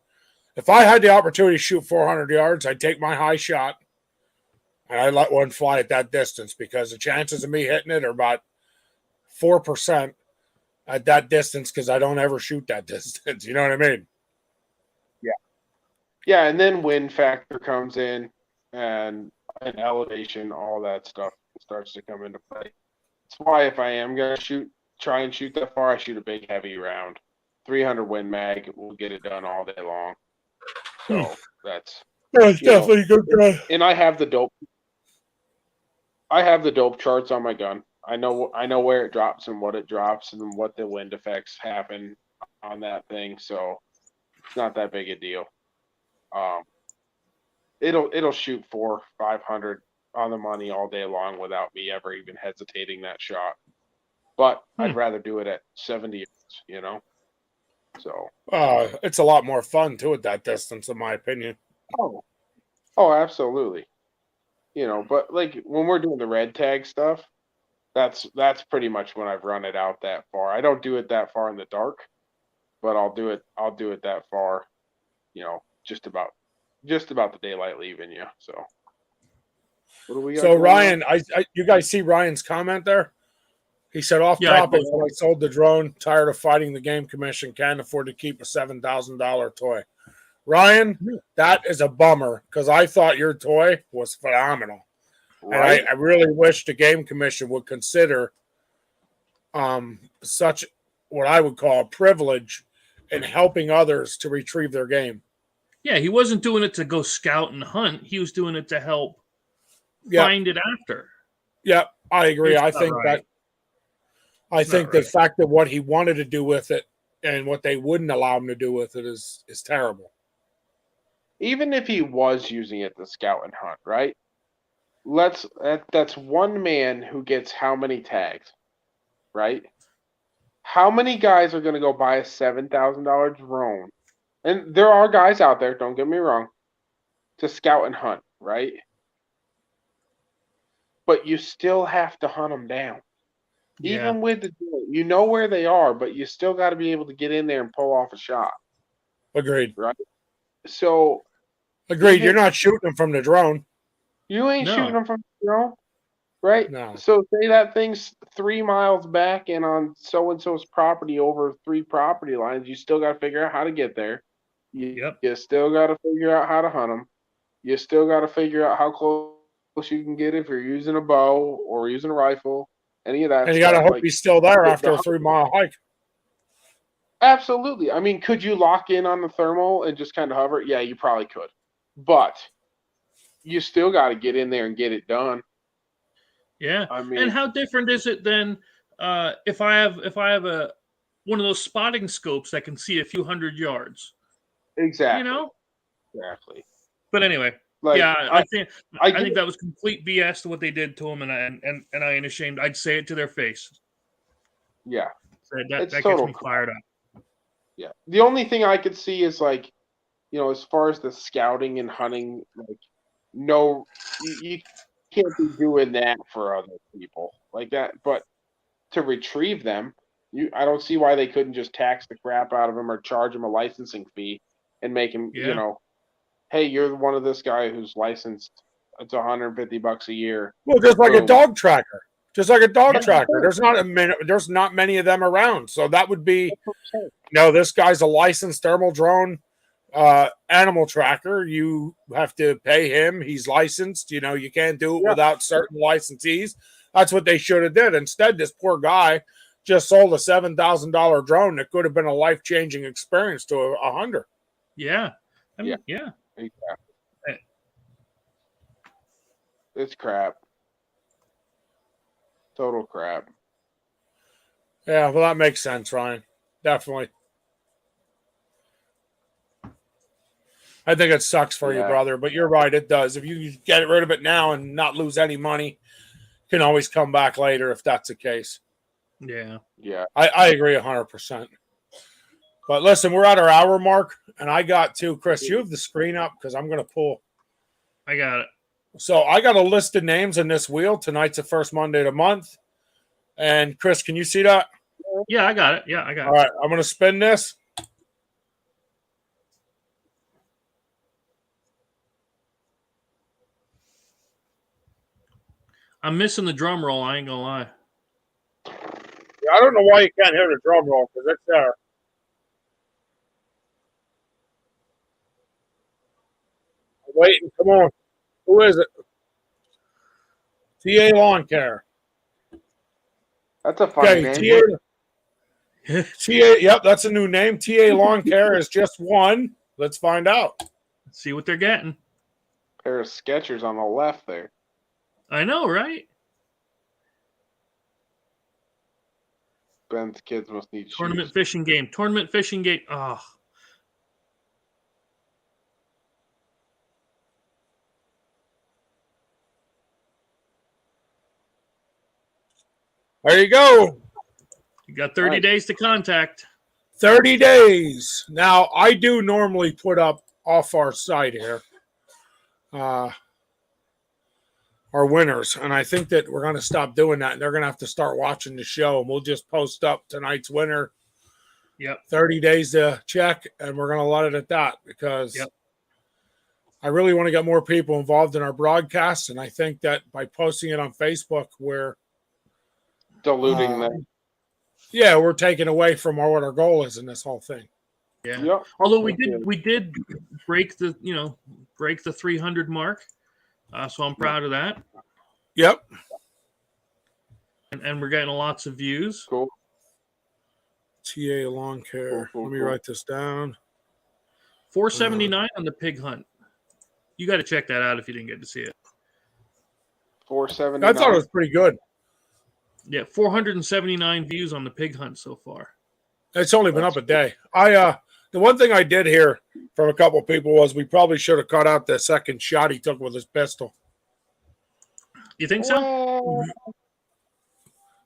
If I had the opportunity to shoot 400 yards, I'd take my high shot and I'd let one fly at that distance, because the chances of me hitting it are about 4% at that distance, because I don't ever shoot that distance. You know what I mean? Yeah. Yeah, and then wind factor comes in, and elevation, all that stuff starts to come into play. That's why if I am going to try and shoot that far, I shoot a big heavy round. 300 Win Mag will get it done all day long. So that's definitely a good guy. And I have the dope charts on my gun. I know where it drops and what it drops and what the wind effects happen on that thing. So it's not that big a deal. It'll shoot 400-500 on the money all day long without me ever even hesitating that shot. But I'd rather do it at 70 yards, So it's a lot more fun too at that distance, in my opinion. Oh, absolutely. But like when we're doing the red tag stuff, that's pretty much when I've run it out that far. I don't do it that far in the dark, but I'll do it that far, just about the daylight leaving you. So what do we got? So Ryan, you guys see Ryan's comment there? He said, off topic, when I sold the drone, tired of fighting the game commission, can't afford to keep a $7,000 toy. Ryan, that is a bummer, because I thought your toy was phenomenal. Right? And I really wish the game commission would consider such what I would call a privilege in helping others to retrieve their game. Yeah, he wasn't doing it to go scout and hunt. He was doing it to help find it after. Yeah, I agree. I think the fact that what he wanted to do with it and what they wouldn't allow him to do with it is terrible. Even if he was using it to scout and hunt, right? That's one man who gets how many tags, right? How many guys are going to go buy a $7,000 drone? And there are guys out there, don't get me wrong, to scout and hunt, right? But you still have to hunt them down. Yeah. Even with the drone, you know where they are, but you still got to be able to get in there and pull off a shot. Agreed. Right? So. Agreed. You're not shooting them from the drone. You ain't shooting them from the drone, right? No. So say that thing's 3 miles back and on so-and-so's property over 3 property lines, you still got to figure out how to get there. You still got to figure out how to hunt them. You still got to figure out how close you can get if you're using a bow or using a rifle, any of that. And you got to hope he's still there after a 3-mile hike. Absolutely. I mean, could you lock in on the thermal and just kind of hover? Yeah, you probably could. But you still got to get in there and get it done. Yeah. I mean, and how different is it than if I have one of those spotting scopes that can see a few hundred yards? Exactly. Exactly. But anyway, I think that was complete BS to what they did to him, and I ain't ashamed. I'd say it to their face. Yeah. That It's gets total me fired up. Yeah. The only thing I could see is like, as far as the scouting and hunting, like, no, you can't be doing that for other people like that. But to retrieve them, I don't see why they couldn't just tax the crap out of them or charge them a licensing fee and make him, Yeah. hey, you're one of this guy who's licensed. It's $150 a year. Well, just like a Boom. dog tracker. Just like a dog Yeah. tracker. There's not many of them around. So that would be, this guy's a licensed thermal drone animal tracker. You have to pay him. He's licensed. You can't do it without certain licensees. That's what they should have did. Instead, this poor guy just sold a $7,000 drone that could have been a life-changing experience to a hunter. Yeah. I mean, yeah. Exactly. It's crap. Total crap. Yeah, well, that makes sense, Ryan. Definitely. I think it sucks for you, brother, but you're right. It does. If you get rid of it now and not lose any money, you can always come back later if that's the case. Yeah. Yeah. I agree 100%. But listen, we're at our hour mark, and I got to, Chris, you have the screen up because I'm going to pull. I got it. So I got a list of names in this wheel. Tonight's the first Monday of the month. And Chris, can you see that? Yeah, I got it. Yeah, I got it. All right, I'm going to spin this. I'm missing the drum roll. I ain't gonna lie. Yeah, I don't know why you can't hear the drum roll because it's there. I'm waiting. Come on. Who is it? TA Lawn Care. That's a funny Okay, name. TA, yep, that's a new name. TA Lawn Care is just one. Let's find out. Let's see what they're getting. Pair of Skechers on the left there. I know, right? Ben's kids must need Tournament shoes. fishing game. Tournament fishing game. Oh. There you go. You got 30 Nice. days to contact. 30 days. Now, I do normally put up off our site here our winners, and I think that we're going to stop doing that, and they're going to have to start watching the show, and we'll just post up tonight's winner. Yep. 30 days to check, and we're going to let it at that because I really want to get more people involved in our broadcasts, and I think that by posting it on Facebook, we're Diluting them. yeah, we're taking away from what our goal is in this whole thing. Yeah. Yep. Although we did break the 300 mark. So I'm proud of that. Yep. And we're getting lots of views. Cool. TA Lawn Care. Cool, Let me cool. write this down. 479 on the pig hunt. You got to check that out if you didn't get to see it. 479. I thought it was pretty good. Yeah, 479 views on the pig hunt so far. It's only been up a day. The one thing I did hear from a couple of people was we probably should have cut out the second shot he took with his pistol You think so? Well,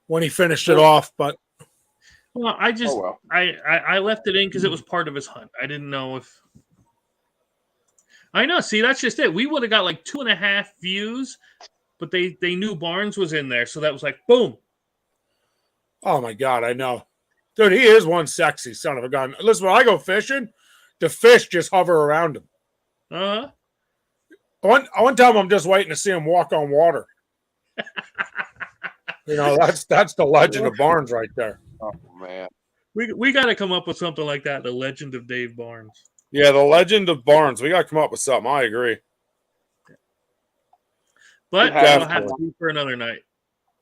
when he finished it off. But Well, I just well. I left it in because it was part of his hunt. I didn't know if I know. See, that's just it. We would have got like 2.5 views, but they knew Barnes was in there, so that was like boom. oh my God, I know. Dude, he is one sexy son of a gun. Listen, when I go fishing, the fish just hover around him. Uh-huh. One time I'm just waiting to see him walk on water. That's the legend of Barnes right there. Oh man. We got to come up with something like that. The legend of Dave Barnes. Yeah, the legend of Barnes. We got to come up with something. I agree. But Yeah, it'll have to be for another night.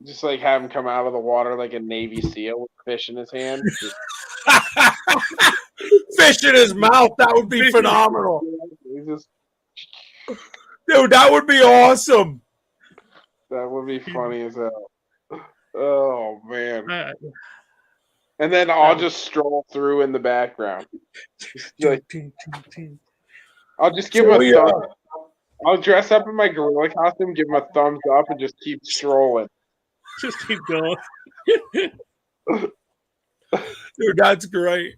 Just like have him come out of the water like a Navy SEAL with a fish in his hand. Just, Fish in his mouth. That would be phenomenal. he's just, Dude, that would be awesome. that would be funny as hell. Oh man. Uh, And then I'll just stroll through in the background. Just like, I'll just give him a thumbs. I'll dress up in my gorilla costume, give him a thumbs up, and just keep strolling. Just keep going. Dude, that's great.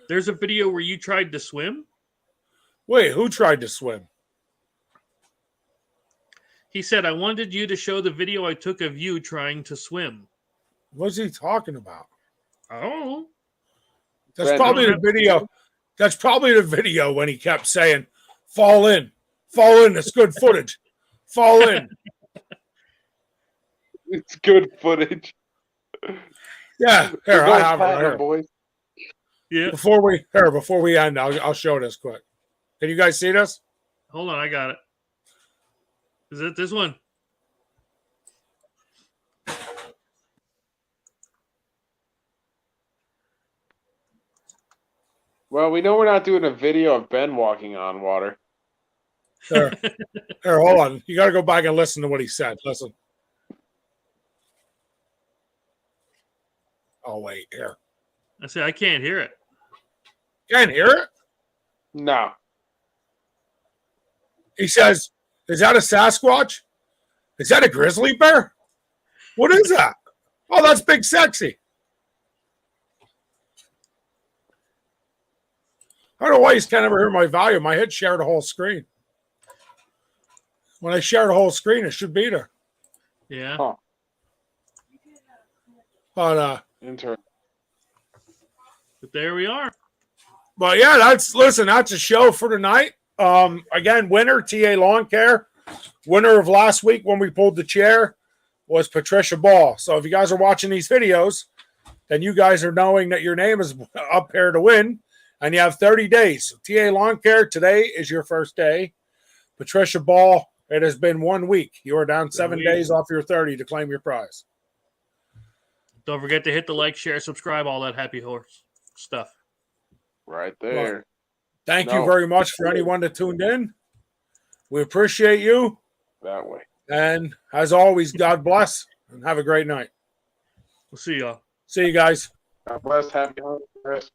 There's a video where you tried to swim. Wait, who tried to swim? He said, I wanted you to show the video I took of you trying to swim. What's he talking about? I don't know. That's Brad, probably don't the video. That's probably the video when he kept saying, fall in. Fall in. It's good footage. Fall in. It's good footage. Yeah. Here, We're I going have it right platinum, here. boys. Yeah. Before we end, I'll show this quick. Can you guys see this? Hold on, I got it. Is it this one? Well, we know we're not doing a video of Ben walking on water. Here, hold on. You got to go back and listen to what he said. Listen. Oh, wait. Here. I said, I can't hear it. Can't hear it? No. He says, is that a Sasquatch? Is that a grizzly bear? What is that? Oh, that's Big Sexy. I don't know why you can't ever hear my volume. I hit share the whole screen. When I share the whole screen, it should be there. Yeah. Huh. But Interesting. But there we are. But yeah, that's a show for tonight. Again, winner TA Lawn Care. Winner of last week when we pulled the chair was Patricia Ball. So if you guys are watching these videos, then you guys are knowing that your name is up here to win, and you have 30 days. So TA Lawn Care, today is your first day. Patricia Ball, it has been 1 week. You are down 7 days off your 30 to claim your prize. Don't forget to hit the like, share, subscribe, all that happy horse stuff. Right there. Thank you very much for anyone that tuned in. We appreciate you. That way. And as always, God bless and have a great night. We'll see y'all. See you guys. God bless. Happy holidays.